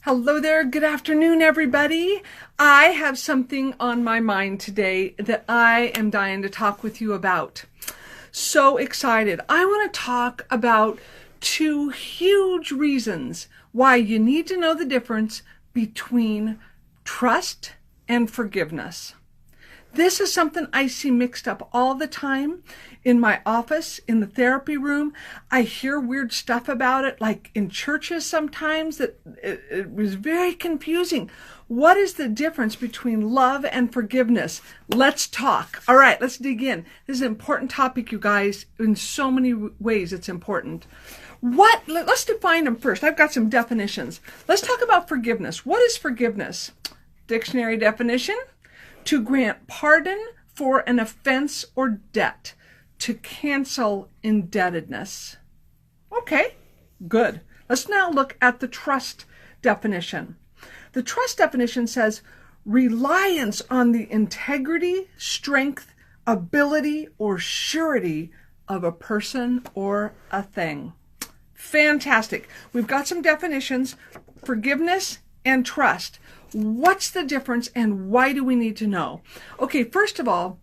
Hello there. Good afternoon, everybody. I have something on my mind today that I am dying to talk with you about. So excited. I want to talk about two huge reasons why you need to know the difference between trust and forgiveness. This is something I see mixed up all the time in my office, in the therapy room. I hear weird stuff about it, like in churches sometimes, that it was very confusing. What is the difference between love and forgiveness? Let's talk. All right, let's dig in. This is an important topic, you guys. In so many ways, it's important. Let's define them first. I've got some definitions. Let's talk about forgiveness. What is forgiveness? Dictionary definition: to grant pardon for an offense or debt, to cancel indebtedness. Okay, good. Let's now look at the trust definition. The trust definition says reliance on the integrity, strength, ability, or surety of a person or a thing. Fantastic. We've got some definitions: forgiveness and trust. What's the difference and why do we need to know? Okay, first of all,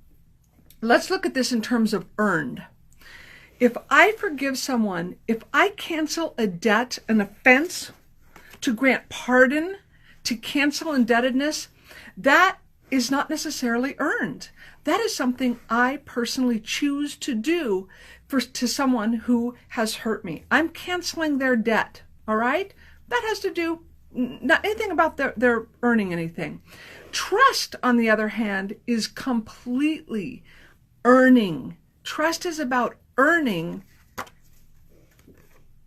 let's look at this in terms of earned. If I forgive someone, if I cancel a debt, an offense, to grant pardon, to cancel indebtedness, that is not necessarily earned. That is something I personally choose to do to someone who has hurt me. I'm canceling their debt, all right? That has to do not anything about their earning anything. Trust, on the other hand, is completely earning. Trust is about earning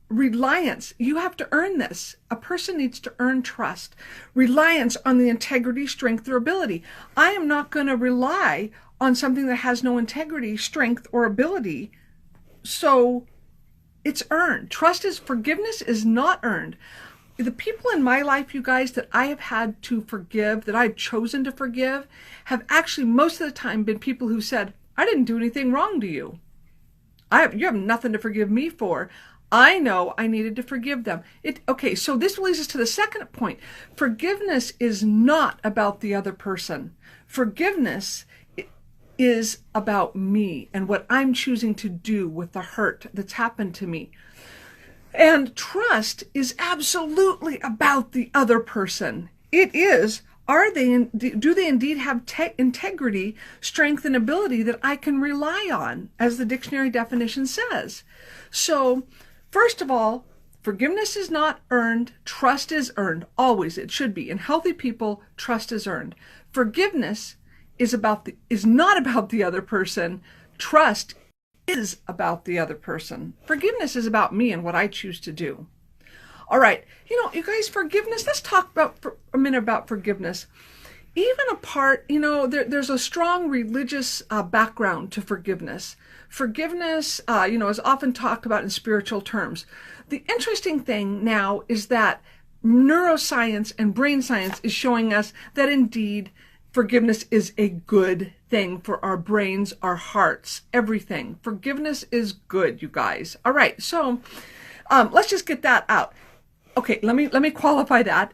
reliance. You have to earn this. A person needs to earn trust. Reliance on the integrity, strength, or ability. I am not going to rely on something that has no integrity, strength, or ability. So it's earned. Forgiveness is not earned. The people in my life, you guys, that I have had to forgive, that I've chosen to forgive, have actually most of the time been people who said, I didn't do anything wrong to you. You have nothing to forgive me for. I know I needed to forgive them. Okay, so this leads us to the second point. Forgiveness is not about the other person. Forgiveness is about me and what I'm choosing to do with the hurt that's happened to me. And trust is absolutely about the other person. It is, do they indeed have integrity, strength, and ability that I can rely on, as the dictionary definition says. So, first of all, forgiveness is not earned, trust is earned. Always, it should be. In healthy people, trust is earned. Forgiveness is not about the other person. Trust is about the other person. Forgiveness is about me and what I choose to do. All right, you guys, forgiveness, let's talk for a minute about forgiveness. Even apart, there's a strong religious background to forgiveness. Forgiveness, is often talked about in spiritual terms. The interesting thing now is that neuroscience and brain science is showing us that indeed forgiveness is a good thing for our brains, our hearts, everything. Forgiveness is good, you guys. All right, so let's just get that out. Okay, let me qualify that.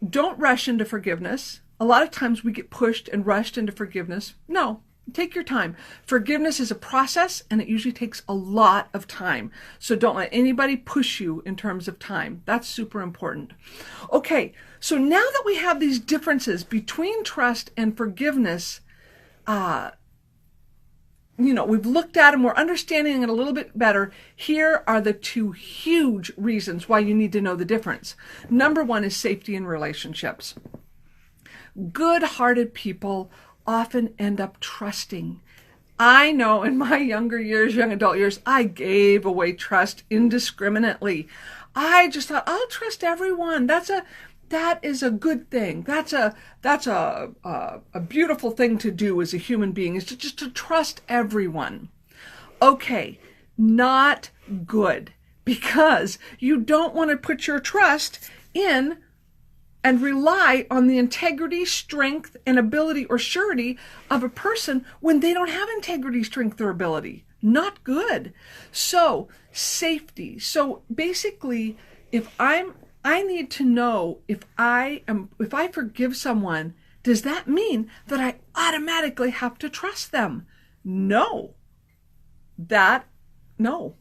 Don't rush into forgiveness. A lot of times we get pushed and rushed into forgiveness. No, take your time. Forgiveness is a process, and it usually takes a lot of time. So don't let anybody push you in terms of time. That's super important. Okay, so now that we have these differences between trust and forgiveness, we've looked at them, we're understanding it a little bit better. Here are the two huge reasons why you need to know the difference. Number one is safety in relationships. Good-hearted people often end up trusting. I know in my younger years, young adult years, I gave away trust indiscriminately. I just thought, I'll trust everyone. That is a good thing. That's a beautiful thing to do as a human being, is just to trust everyone. Okay, not good, because you don't want to put your trust in and rely on the integrity, strength, and ability or surety of a person when they don't have integrity, strength, or ability. Not good. So, safety. So basically, if I'm I need to know if I forgive someone, does that mean that I automatically have to trust them? No. No.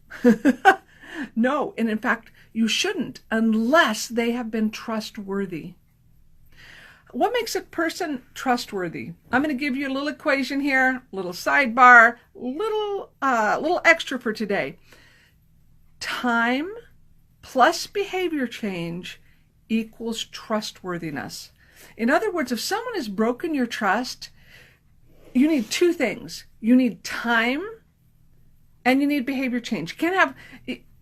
No. And in fact, you shouldn't unless they have been trustworthy. What makes a person trustworthy? I'm going to give you a little equation here, a little sidebar, little extra for today. Time plus behavior change equals trustworthiness. In other words, if someone has broken your trust, you need two things. You need time and you need behavior change.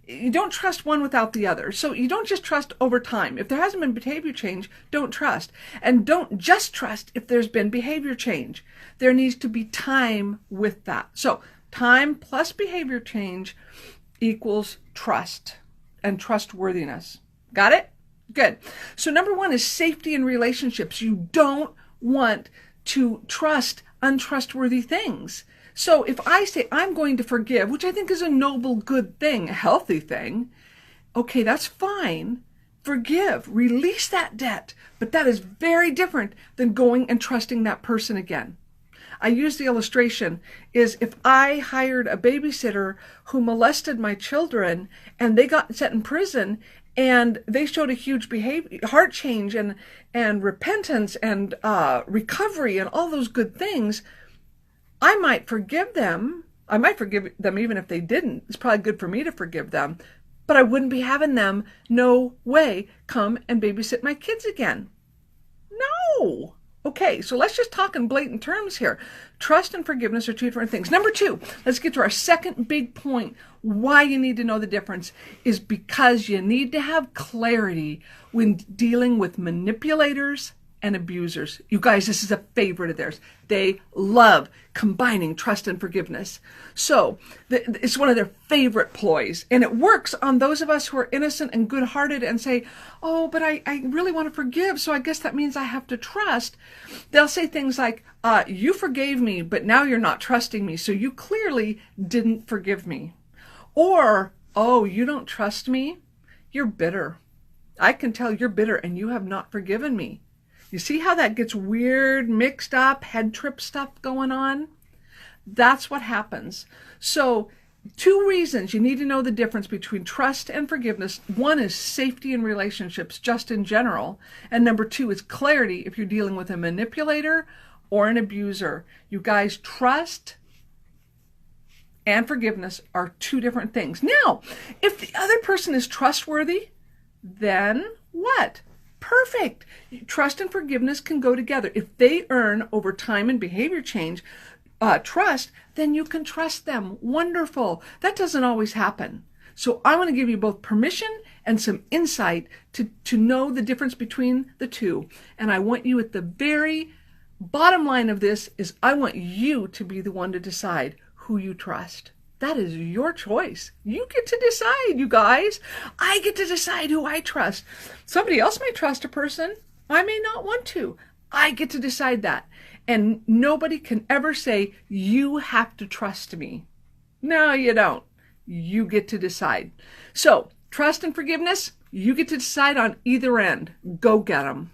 You don't trust one without the other. So you don't just trust over time. If there hasn't been behavior change, don't trust. And don't just trust if there's been behavior change. There needs to be time with that. So time plus behavior change equals trust and trustworthiness. Got it? Good. So number one is safety in relationships. You don't want to trust untrustworthy things. So if I say I'm going to forgive, which I think is a noble, good thing, a healthy thing, okay, that's fine. Forgive, release that debt. But that is very different than going and trusting that person again. I use the illustration is if I hired a babysitter who molested my children and they got set in prison and they showed a huge heart change and repentance and recovery and all those good things, I might forgive them. I might forgive them even if they didn't. It's probably good for me to forgive them, but I wouldn't be having them, no way, come and babysit my kids again. No. Okay, so let's just talk in blatant terms here. Trust and forgiveness are two different things. Number two, let's get to our second big point. Why you need to know the difference is because you need to have clarity when dealing with manipulators and abusers. You guys, this is a favorite of theirs. They love combining trust and forgiveness. So it's one of their favorite ploys. And it works on those of us who are innocent and good-hearted and say, oh, but I really want to forgive, so I guess that means I have to trust. They'll say things like, you forgave me, but now you're not trusting me, so you clearly didn't forgive me. Or, oh, you don't trust me? You're bitter. I can tell you're bitter and you have not forgiven me. You see how that gets weird, mixed up, head trip stuff going on? That's what happens. So, two reasons you need to know the difference between trust and forgiveness. One is safety in relationships, just in general. And number two is clarity if you're dealing with a manipulator or an abuser. You guys, trust and forgiveness are two different things. Now, if the other person is trustworthy, then what? Perfect. Trust and forgiveness can go together. If they earn over time and behavior change trust, then you can trust them. Wonderful. That doesn't always happen. So I want to give you both permission and some insight to know the difference between the two. And I want you at the very bottom line of this is I want you to be the one to decide who you trust. That is your choice. You get to decide, you guys. I get to decide who I trust. Somebody else may trust a person. I may not want to. I get to decide that. And nobody can ever say, you have to trust me. No, you don't. You get to decide. So, trust and forgiveness, you get to decide on either end. Go get them.